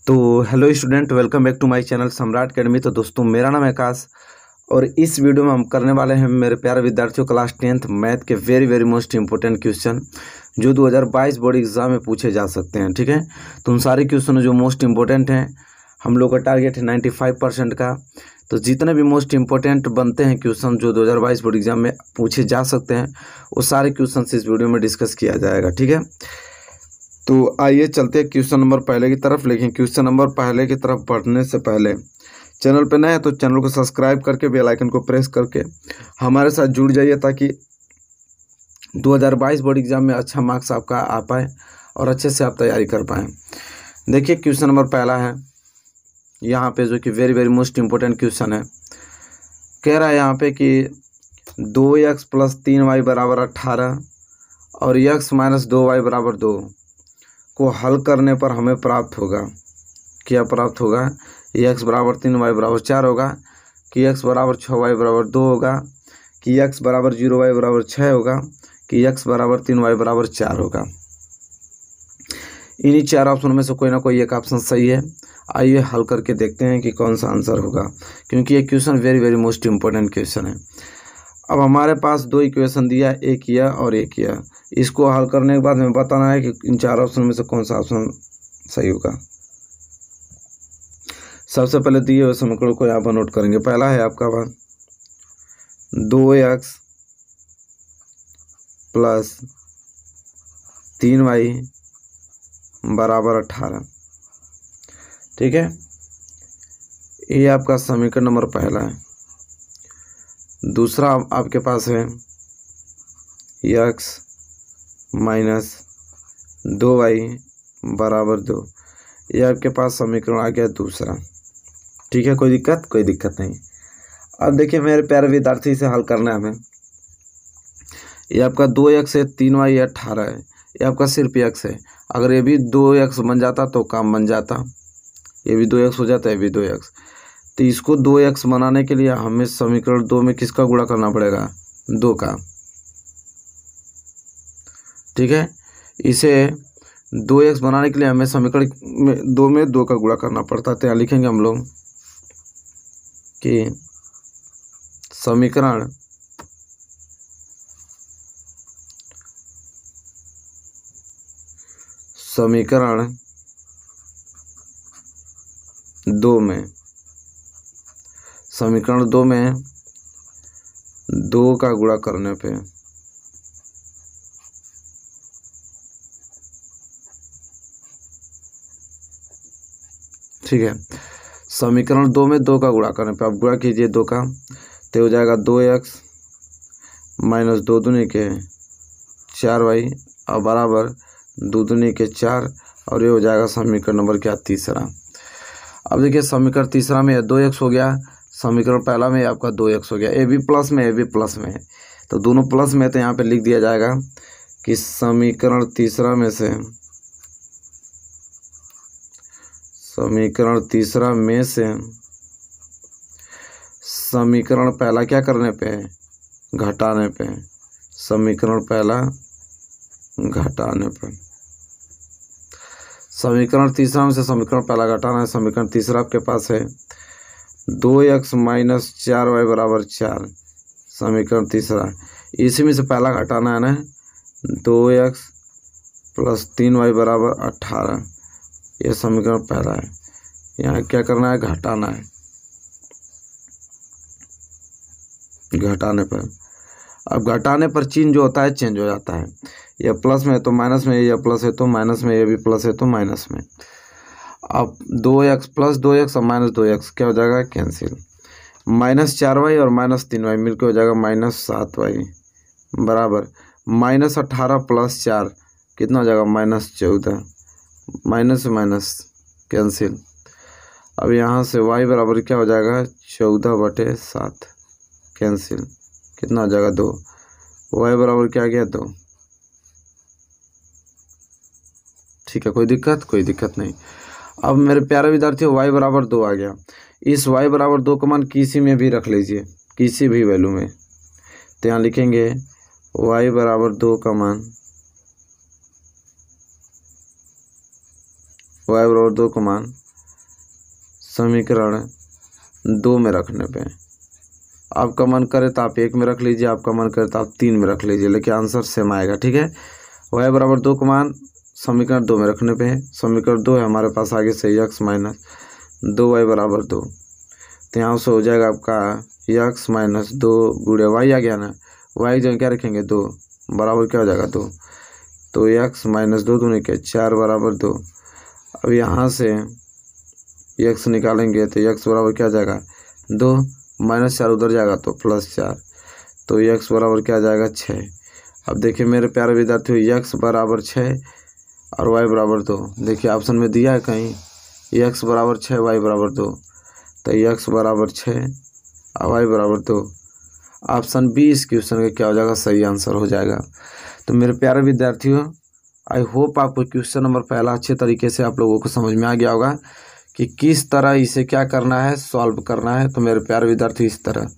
तो hello student, welcome back to my channel Samrat academy. तो दोस्तों, मेरा नाम है आकाश और इस वीडियो में हम करने वाले हैं मेरे प्यारे विद्यार्थियों क्लास 10th मैथ के वेरी मोस्ट इंपॉर्टेंट क्वेश्चन जो 2022 बोर्ड एग्जाम में पूछे जा सकते हैं। ठीक है, तो उन सारे क्वेश्चन जो मोस्ट इंपॉर्टेंट हैं, हम लोग का टारगेट है 95% का। तो जितने भी मोस्ट इंपॉर्टेंट बनते हैं क्वेश्चन जो 2022 बोर्ड एग्जाम में पूछे जा सकते हैं, वो सारे क्वेश्चन इस वीडियो में डिस्कस किया जाएगा। ठीक है, तो आइए चलते हैं क्वेश्चन नंबर पहले की तरफ। लेकिन क्वेश्चन नंबर पहले की तरफ बढ़ने से पहले चैनल पे नए हैं तो चैनल को सब्सक्राइब करके बेल आइकन को प्रेस करके हमारे साथ जुड़ जाइए, ताकि 2022 बोर्ड एग्जाम में अच्छा मार्क्स आपका आ पाए और अच्छे से आप तैयारी कर पाएँ। देखिए, क्वेश्चन नंबर पहला है यहाँ पे, जो कि वेरी मोस्ट इम्पोर्टेंट क्वेश्चन है। कह रहा है यहाँ पे कि 2x + 3y = 18 और x - 2y = 2 को हल करने पर हमें प्राप्त होगा। क्या प्राप्त होगा? x = 3y = 4 होगा, कि x = 6y = 2 होगा, कि x = 0y = 6 होगा, कि x = 3y = 4 होगा। इन्हीं चार ऑप्शन में से कोई ना कोई एक ऑप्शन सही है। आइए हल करके देखते हैं कि कौन सा आंसर होगा, क्योंकि ये question very most important question है। अब हमारे पास दो इक्वेशन दिया, एक यह और एक यह। इसको हल करने के बाद हमें बताना है कि इन चार ऑप्शन में से कौन सा ऑप्शन सही होगा। सबसे पहले दिए हुए समीकरण को यहाँ पर नोट करेंगे। पहला है आपका 2x + 3y = 18। ठीक है, ये आपका समीकरण नंबर पहला है। दूसरा आपके पास है x - 2y = 2। ये आपके पास समीकरण आ गया दूसरा। ठीक है, कोई दिक्कत नहीं। अब देखिए मेरे प्यारे विद्यार्थी, से हल करना है हमें। ये आपका 2x है, 3y 18 है, ये आपका सिर्फ x है। अगर ये भी 2x बन जाता तो काम बन जाता, ये भी 2x हो जाता है, ये भी 2x। तो इसको 2x बनाने के लिए हमें समीकरण 2 में किसका गुणा करना पड़ेगा? 2 का। ठीक है, इसे 2x बनाने के लिए हमें समीकरण में 2 का गुणा करना पड़ता है। तो यहाँ लिखेंगे हम लोग कि समीकरण दो में 2 का गुणा करने पे ठीक है, समीकरण 2 में 2 का गुणा करने पे आप गुणा कीजिए 2 का, तो हो जाएगा 2x - 2 दूनी के 4y और बराबर 2 दूनी के 4, और ये हो जाएगा समीकरण नंबर क्या? तीसरा। अब देखिए समीकरण तीसरा में 2x हो गया, समीकरण पहला में आपका 2x हो गया। ए भी प्लस में है, तो दोनों प्लस में, तो यहाँ पे लिख दिया जाएगा कि समीकरण तीसरा में से समीकरण पहला क्या करने पे है? घटाने पे। समीकरण पहला घटाने पे, समीकरण तीसरा में से समीकरण पहला घटाना है। समीकरण तीसरा आपके पास है 2x - 4y = 4। समीकरण तीसरा, इसी में से पहला घटाना है ना, 2x + 3y = 18। ये समीकरण पहला है। यहाँ क्या करना है? घटाना है। घटाने पर, अब घटाने पर चिन्ह जो होता है चेंज हो जाता है। यह प्लस में है तो माइनस में, यह प्लस है तो माइनस में, यह भी प्लस है तो माइनस में। अब 2x + 2x और -2x क्या हो जाएगा? कैंसिल। -4y और -3y मिलकर हो जाएगा -7y बराबर -18 + 4 कितना हो जाएगा? -14। माइनस से माइनस कैंसिल। अब यहाँ से y बराबर क्या हो जाएगा? 14/7 कैंसिल। कितना हो जाएगा? 2। y बराबर क्या आ गया? 2। ठीक है, कोई दिक्कत नहीं। अब मेरे प्यारे विद्यार्थियों, y = 2 आ गया। इस y = 2 का मान किसी में भी रख लीजिए, किसी भी वैल्यू में। तो यहाँ लिखेंगे y = 2 का मान y = 2 का मान समीकरण 2 में रखने पे आपका मन करे तो आप 1 में रख लीजिए, आपका मन करे तो आप 3 में रख लीजिए, लेकिन आंसर सेम आएगा। ठीक है, y बराबर 2 का मान समीकरण 2 में रखने पे है। समीकरण 2 है हमारे पास, आगे से x माइनस 2y बराबर 2, तो यहाँ से हो जाएगा आपका x माइनस 2 गुणे y आ गया ना, y जो क्या रखेंगे 2 बराबर क्या हो जाएगा 2, तो x माइनस 2 दूनी के 4 बराबर 2। अब यहाँ से x निकालेंगे तो x बराबर क्या आ जाएगा 2, माइनस 4 उधर जाएगा तो प्लस 4, तो x बराबर क्या आ जाएगा 6। अब देखिए मेरे प्यारे विद्यार्थियों, x बराबर 6 और y बराबर 2, देखिए ऑप्शन में दिया है कहीं x बराबर 6 y बराबर 2, तो x बराबर 6 और y बराबर 2। ऑप्शन बी इस क्वेश्चन का क्या हो जाएगा, सही आंसर हो जाएगा। तो मेरे प्यारे विद्यार्थियों, आई होप आपको क्वेश्चन नंबर पहला अच्छे तरीके से आप लोगों को समझ में आ गया होगा कि किस तरह इसे क्या करना है, सॉल्व करना है। तो मेरे प्यारे विद्यार्थी इस तरह,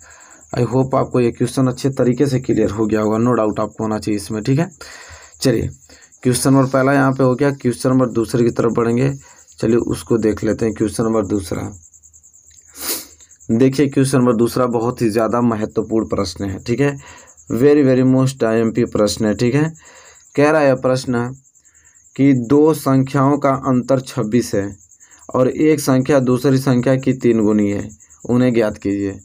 आई होप आपको ये क्वेश्चन अच्छे तरीके से क्लियर हो गया होगा, नो डाउट आपको होना चाहिए इसमें। ठीक है, चलिए क्वेश्चन नंबर पहला यहाँ पे हो गया। क्वेश्चन नंबर दूसरे की तरफ बढ़ेंगे, चलिए उसको देख लेते हैं। क्वेश्चन नंबर दूसरा, देखिए क्वेश्चन नंबर दूसरा बहुत ही ज़्यादा महत्वपूर्ण प्रश्न है। ठीक है, वेरी वेरी मोस्ट IMP प्रश्न है। ठीक है, कह रहा है प्रश्न कि दो संख्याओं का अंतर 26 है और एक संख्या दूसरी संख्या की 3 गुनी है, उन्हें ज्ञात कीजिए।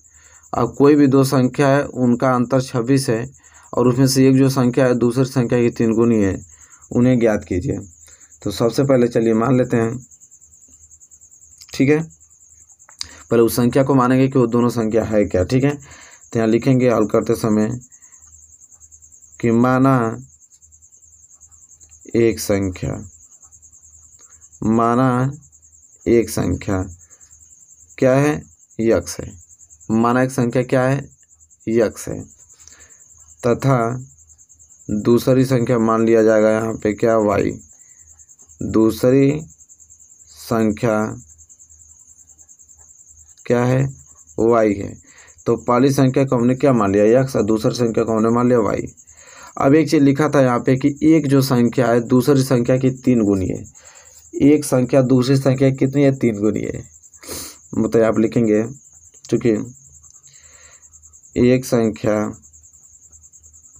अब कोई भी दो संख्या है, उनका अंतर 26 है और उसमें से एक जो संख्या है दूसरी संख्या की 3 गुनी है, उन्हें ज्ञात कीजिए। तो सबसे पहले चलिए मान लेते हैं। ठीक है, पहले उस संख्या को मानेंगे कि वो दोनों संख्या है क्या। ठीक है, तो यहाँ लिखेंगे हल करते समय कि माना एक संख्या, माना एक संख्या क्या है, x है। माना एक संख्या क्या है, x है, तथा दूसरी संख्या मान लिया जाएगा यहाँ पे क्या, y। दूसरी संख्या क्या है, y है। तो पहली संख्या को हमने क्या मान लिया, x, और दूसरी संख्या को हमने मान लिया y। अब एक चीज़ लिखा था यहाँ पे कि एक जो संख्या है दूसरी संख्या की 3 गुनी है। एक संख्या दूसरी संख्या कितनी है, 3 गुनी है। मतलब आप लिखेंगे क्योंकि एक संख्या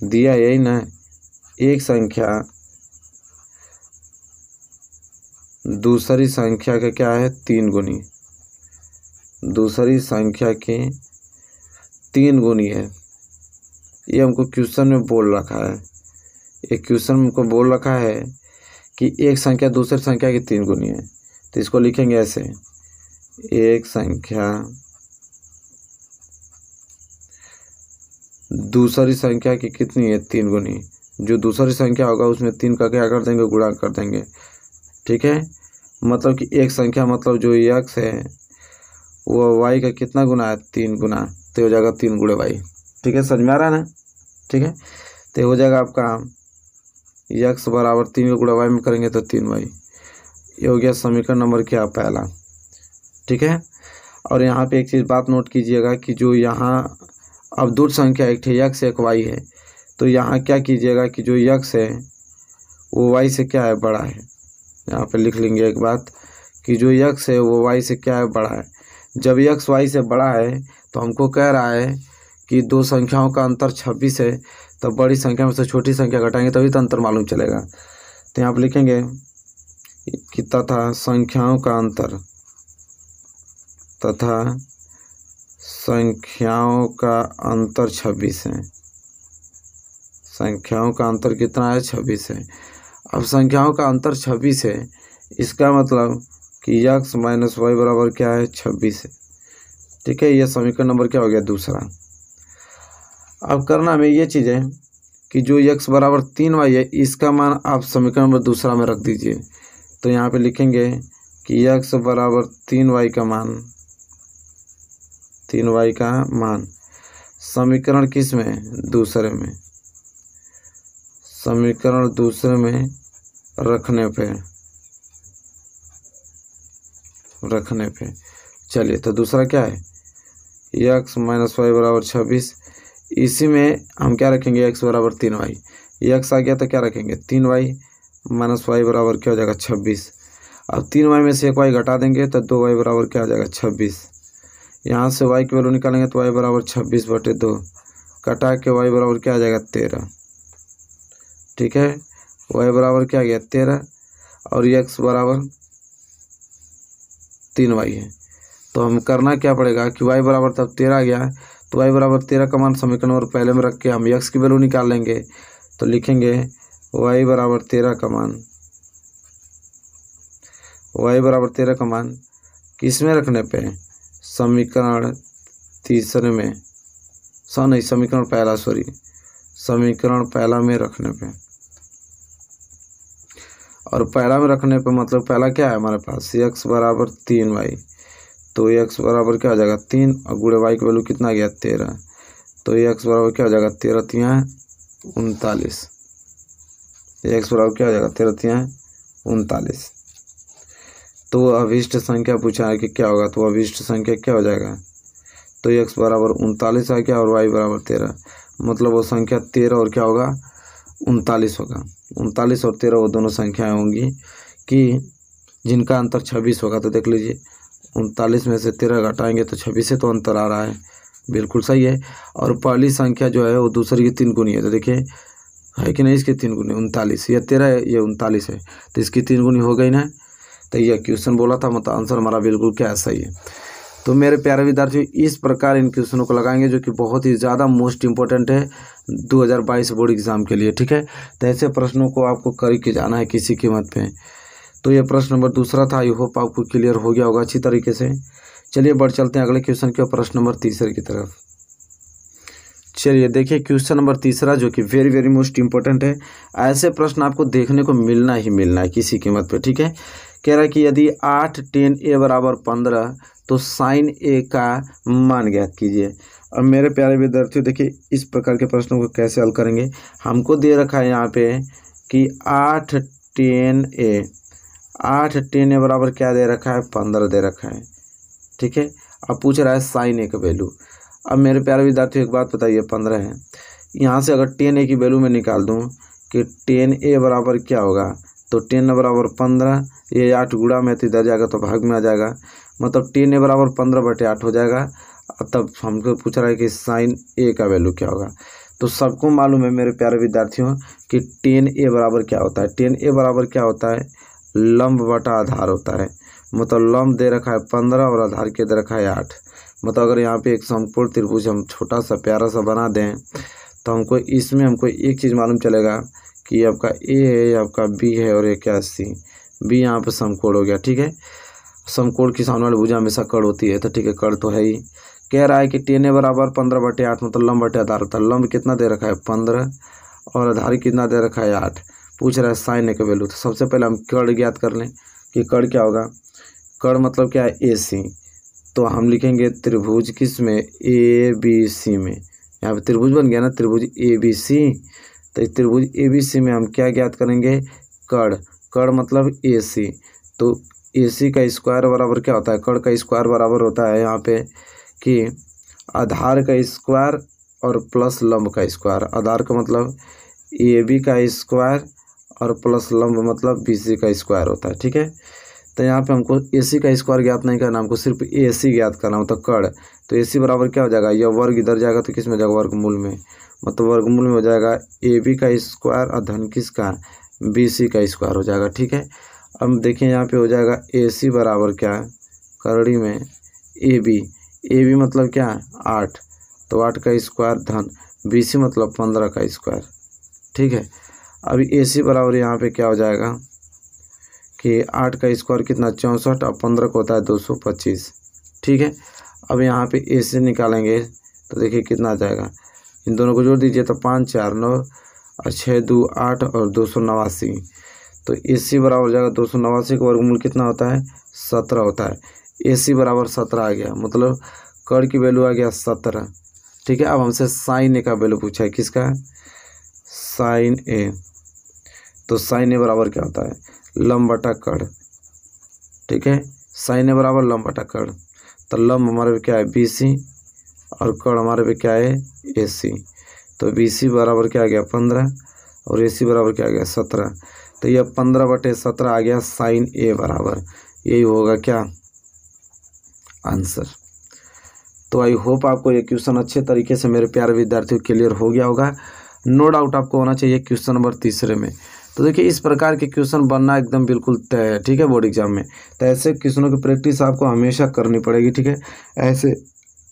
दिया यही ना, एक संख्या दूसरी संख्या का क्या है, 3 गुनी, दूसरी संख्या की 3 गुनी है। ये हमको क्वेश्चन में बोल रखा है, एक क्वेश्चन में हमको बोल रखा है कि एक संख्या दूसरी संख्या की 3 गुनी है। तो इसको लिखेंगे ऐसे, एक संख्या दूसरी संख्या की कितनी है, 3 गुनी। जो दूसरी संख्या होगा उसमें 3 का क्या कर देंगे, गुणा कर देंगे। ठीक है, मतलब कि एक संख्या मतलब जो x है वो y का कितना गुना है, 3 गुना, तो हो जाएगा 3 गुणे y। ठीक है, समझ में आ रहा है ना। ठीक है, तो हो जाएगा आपका x बराबर 3 का गुणा y में करेंगे तो 3y। ये हो गया समीकरण नंबर क्या, पहला। ठीक है, और यहाँ पे एक चीज़ बात नोट कीजिएगा कि जो यहाँ अब दो संख्या एक x एक y है, तो यहाँ क्या कीजिएगा कि जो x है वो y से क्या है, बड़ा है। यहाँ पे लिख लेंगे एक बात कि जो x है वो y से क्या है, बड़ा है। जब x y से बड़ा है तो हमको कह रहा है कि दो संख्याओं का अंतर 26 है, तब बड़ी संख्या में से छोटी संख्या घटाएंगे तभी तो अंतर मालूम चलेगा। तो यहाँ पर लिखेंगे कि तथा संख्याओं का अंतर, तथा संख्याओं का अंतर 26 है। संख्याओं का अंतर कितना है, 26 है। अब संख्याओं का अंतर 26 है, इसका मतलब कि x माइनस वाई बराबर क्या है, 26 है। ठीक है, यह समीकरण नंबर क्या हो गया, दूसरा। अब करना हमें ये चीज़ है कि जो x बराबर 3y है, इसका मान आप समीकरण नंबर दूसरा में रख दीजिए। तो यहाँ पे लिखेंगे कि x बराबर 3y का मान, 3y का मान समीकरण किस में, दूसरे में, समीकरण दूसरे में रखने पे चलिए, तो दूसरा क्या है, x माइनस वाई बराबर 26। इसी में हम क्या रखेंगे, x बराबर 3y। x आ गया तो क्या रखेंगे, 3y माइनस वाई बराबर क्या हो जाएगा, 26। अब 3y में से 1y घटा देंगे तो 2y बराबर क्या आ जाएगा 26। यहाँ से y की वैल्यू निकालेंगे तो y बराबर 26/2 कटा के y बराबर क्या आ जाएगा 13। ठीक है, y बराबर क्या आ गया 13 और x बराबर 3y है। तो हम करना क्या पड़ेगा कि y बराबर तब 13 आ गया है तो y बराबर 13 का मान समीकरण और पहले में रख के हम x की वैल्यू निकाल लेंगे। तो लिखेंगे y बराबर 13 का मान, y बराबर 13 का मान किस में रखने पे, समीकरण तीसरे में, समीकरण पहला में रखने पे। और पहला में रखने पे मतलब पहला क्या है हमारे पास x बराबर 3y, तो x बराबर क्या हो जाएगा 3 और गुणे y की वैल्यू कितना आ गया 13, तो x बराबर क्या हो जाएगा 13 तिया 39, x बराबर क्या हो जाएगा 13 तिया 39। तो अभिष्ट संख्या पूछा है कि क्या होगा, तो अभिष्ट संख्या क्या हो जाएगा, तो x बराबर 39 आ गया और y बराबर 13, मतलब वो संख्या 13 और क्या होगा 39 होगा। 39 और 13 वो दोनों संख्याएं होंगी कि जिनका अंतर 26 होगा। तो देख लीजिए 39 में से 13 घटाएंगे तो 26 से तो अंतर आ रहा है, बिल्कुल सही है। और पहली संख्या जो है वो दूसरी की 3 गुनी है, तो देखिए है कि नहीं, इसकी 3 गुनी 39, ये 13 है ये 39 है तो इसकी 3 गुनी हो गई ना। तो ये क्वेश्चन बोला था, मतलब आंसर हमारा बिल्कुल क्या सही है। तो मेरे प्यारे विद्यार्थियों इस प्रकार इन क्वेश्चनों को लगाएंगे जो कि बहुत ही ज़्यादा मोस्ट इंपॉर्टेंट है 2022 बोर्ड एग्जाम के लिए। ठीक है, तो ऐसे प्रश्नों को आपको करके जाना है किसी कीमत पे। तो ये प्रश्न नंबर दूसरा था, आई होप आपको क्लियर हो गया होगा अच्छी तरीके से। चलिए बढ़ चलते हैं अगले क्वेश्चन के, प्रश्न नंबर तीसरे की तरफ। चलिए देखिए क्वेश्चन नंबर तीसरा जो कि वेरी वेरी मोस्ट इंपॉर्टेंट है। ऐसे प्रश्न आपको देखने को मिलना ही मिलना है किसी कीमत पे। ठीक है, कह रहा है कि यदि 8 tan a बराबर 15 तो sin a का मान ज्ञात कीजिए। अब मेरे प्यारे विद्यार्थियों देखिए इस प्रकार के प्रश्नों को कैसे हल करेंगे। हमको दे रखा है यहाँ पे कि 8 tan a बराबर क्या दे रखा है 15 दे रखा है। ठीक है, अब पूछ रहा है sin a का वैल्यू। अब मेरे प्यारे विद्यार्थियों एक बात बताइए 15 है, यहाँ से अगर tan a की वैल्यू में निकाल दूँ कि tan a बराबर क्या होगा, तो 10 बराबर 15, ये 8 गुणा में तो इधर जाएगा तो भाग में आ जाएगा, मतलब 10 बराबर 15/8 हो जाएगा। तब हमको पूछ रहा है कि साइन ए का वैल्यू क्या होगा। तो सबको मालूम है मेरे प्यारे विद्यार्थियों कि 10 बराबर क्या होता है। 10 बराबर क्या होता है, लंब बटा आधार होता है। मतलब लंब दे रखा है 15 और आधार के दे रखा है 8। मतलब अगर यहाँ पे एक समकोण त्रिभुज हम छोटा सा प्यारा सा बना दें तो हमको इसमें एक चीज़ मालूम चलेगा कि आपका ए है, आपका बी है और ये क्या सी, बी यहाँ पे समकोण हो गया। ठीक है, समकोण की सामने वाली भुजा हमेशा कड़ होती है, तो ठीक है कड़ तो है ही। कह रहा है कि 10 बराबर 15/8 मतलब लंब बटे आधार होता है। लंब कितना दे रखा है 15 और आधार कितना दे रखा है 8। पूछ रहा है साइन ए का वैल्यू। तो सबसे पहले हम कड़ ज्ञात कर लें कि कड़ क्या होगा। कड़ मतलब क्या है ए सी, तो हम लिखेंगे त्रिभुज किस में ए बी सी में। यहाँ पे त्रिभुज बन गया ना, त्रिभुज ए बी सी। तो इस त्रिभुज ए बी सी में हम क्या ज्ञात करेंगे, कड़। कड़ मतलब ए सी, तो ए सी का स्क्वायर बराबर क्या होता है, कड़ का स्क्वायर बराबर होता है यहाँ पे कि आधार का स्क्वायर और प्लस लंब का स्क्वायर। आधार का मतलब ए बी का स्क्वायर और प्लस लंब मतलब बी सी का स्क्वायर होता है। ठीक है, तो यहाँ पे हमको ए सी का स्क्वायर ज्ञात नहीं करना, हमको सिर्फ ए सी ज्ञात करना होता है कड़। तो ए सी बराबर क्या हो जाएगा, यह वर्ग इधर जाएगा तो किस में जाएगा, वर्गमूल में। मतलब वर्गमूल में हो जाएगा ए बी का स्क्वायर और धन किसका, बी सी का स्क्वायर हो जाएगा। ठीक है, अब देखिए यहाँ पे हो जाएगा ए सी बराबर क्या, करड़ी में ए बी मतलब क्या है 8, तो 8 का स्क्वायर धन बी सी मतलब 15 का स्क्वायर। ठीक है, अभी ए सी बराबर यहाँ पे क्या हो जाएगा कि 8 का स्क्वायर कितना 64 और 15 को होता है 225। ठीक है, अब यहाँ पे ए सी निकालेंगे तो देखिए कितना आ जाएगा, इन दोनों को जोड़ दीजिए तो 5 4 9 और 6 2 8 और 289। तो ए सी बराबर हो जाएगा 289 का वर्गमूल कितना होता है 17 होता है। ए सी बराबर 17 आ गया, मतलब कड़ की वैल्यू आ गया 17। ठीक है, अब हमसे साइन ए का वैल्यू पूछा है, किसका, साइन ए। तो साइन ए बराबर क्या होता है, लंब बटा कड़। ठीक है, साइन ए बराबर लंब बटा कड़। तो लंब हमारे पे क्या है बी सी और कड़ हमारे पे क्या है ए सी। तो बी सी बराबर क्या आ गया 15 और ए सी बराबर क्या आ गया 17। तो यह 15/17 आ गया साइन ए बराबर, यही होगा क्या आंसर। तो आई होप आपको ये क्वेश्चन अच्छे तरीके से मेरे प्यारे विद्यार्थियों क्लियर हो गया होगा। नो डाउट आपको होना चाहिए क्वेश्चन नंबर 3 में। तो देखिए इस प्रकार के क्वेश्चन बनना एकदम बिल्कुल तय है, ठीक है, बोर्ड एग्जाम में। तो ऐसे क्वेश्चनों की प्रैक्टिस आपको हमेशा करनी पड़ेगी, ठीक है, ऐसे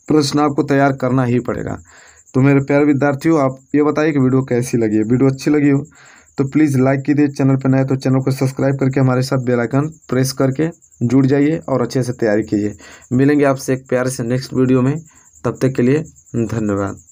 प्रश्न आपको तैयार करना ही पड़ेगा। तो मेरे प्यारे विद्यार्थियों आप ये बताइए कि वीडियो कैसी लगी है। वीडियो अच्छी लगी हो तो प्लीज़ लाइक कीजिए, चैनल पर नए तो चैनल को सब्सक्राइब करके हमारे साथ बेल आइकन प्रेस करके जुड़ जाइए और अच्छे से तैयारी कीजिए। मिलेंगे आपसे एक प्यारे से नेक्स्ट वीडियो में, तब तक के लिए धन्यवाद।